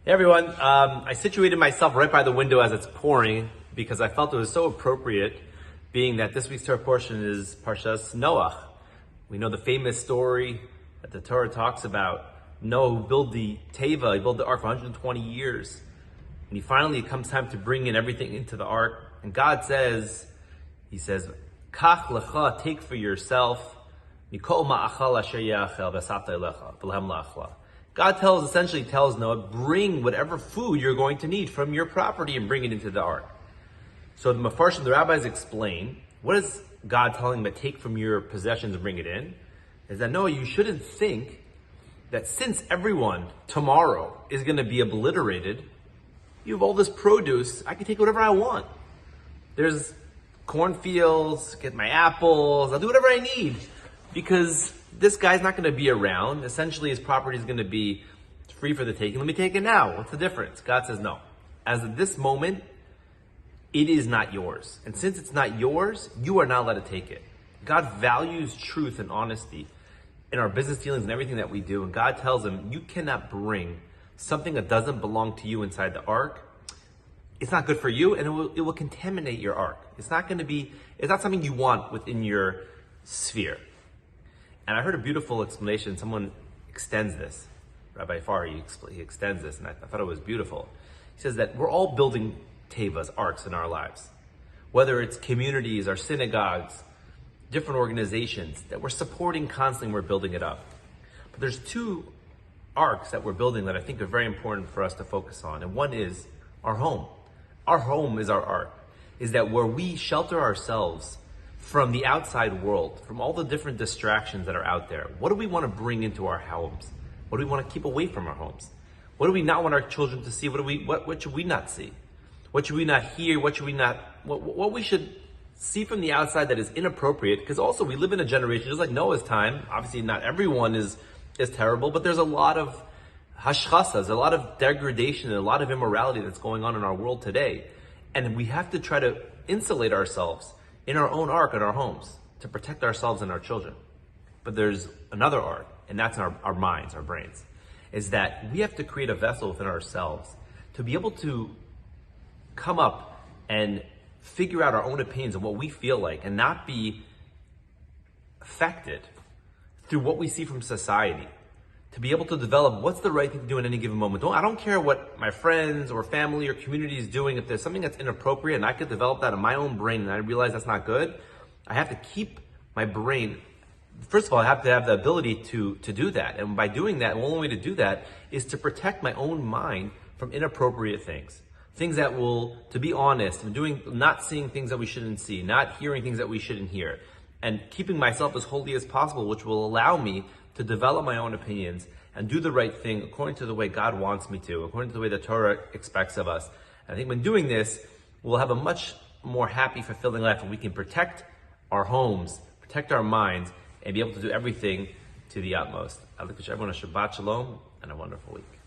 Hey everyone, I situated myself right by the window as it's pouring because I felt it was so appropriate, being that this week's Torah portion is Parshas Noach. We know the famous story that the Torah talks about Noah, who built the Teva, he built the ark for 120 years. And finally it comes time to bring in everything into the ark. And God says, Kach lecha, take for yourself, Mikol ma'achal asher ya'achel v'safta elecha, v'lehem la'achla. God essentially tells Noah, bring whatever food you're going to need from your property and bring it into the ark. So the Mefarshim, the rabbis explain, what is God telling him to take from your possessions and bring it in? Is that Noah, you shouldn't think that since everyone tomorrow is going to be obliterated, you have all this produce, I can take whatever I want. There's cornfields, get my apples, I'll do whatever I need. Because this guy's not going to be around. Essentially, his property is going to be free for the taking. Let me take it now. What's the difference? God says no. As of this moment, it is not yours. And since it's not yours, you are not allowed to take it. God values truth and honesty in our business dealings and everything that we do. And God tells him, you cannot bring something that doesn't belong to you inside the ark. It's not good for you, and it will contaminate your ark. It's not something you want within your sphere. And I heard a beautiful explanation. Someone extends this. Rabbi Fari, he extends this, and I thought it was beautiful. He says that we're all building tevas, arks in our lives. Whether it's communities, our synagogues, different organizations that we're supporting constantly, we're building it up. But there's two arks that we're building that I think are very important for us to focus on. And one is our home. Our home is our ark. Is that where we shelter ourselves from the outside world, from all the different distractions that are out there. What do we want to bring into our homes? What do we want to keep away from our homes? What do we not want our children to see? What should we not see? What should we not hear? What we should see from the outside that is inappropriate? Because also we live in a generation, just like Noah's time, obviously not everyone is terrible, but there's a lot of hashchasas, a lot of degradation, and a lot of immorality that's going on in our world today. And we have to try to insulate ourselves in our own ark in our homes to protect ourselves and our children. But there's another ark, and that's our minds, our brains, is that we have to create a vessel within ourselves to be able to come up and figure out our own opinions and what we feel like and not be affected through what we see from society. To be able to develop what's the right thing to do in any given moment. I don't care what my friends or family or community is doing. If there's something that's inappropriate and I could develop that in my own brain and I realize that's not good, I have to keep my brain. First of all, I have to have the ability to do that. And by doing that, the only way to do that is to protect my own mind from inappropriate things. Things that will, to be honest, not seeing things that we shouldn't see, not hearing things that we shouldn't hear, and keeping myself as holy as possible, which will allow me to develop my own opinions and do the right thing according to the way God wants me to, according to the way the Torah expects of us. And I think when doing this, we'll have a much more happy, fulfilling life, and we can protect our homes, protect our minds, and be able to do everything to the utmost. I wish everyone a Shabbat Shalom and a wonderful week.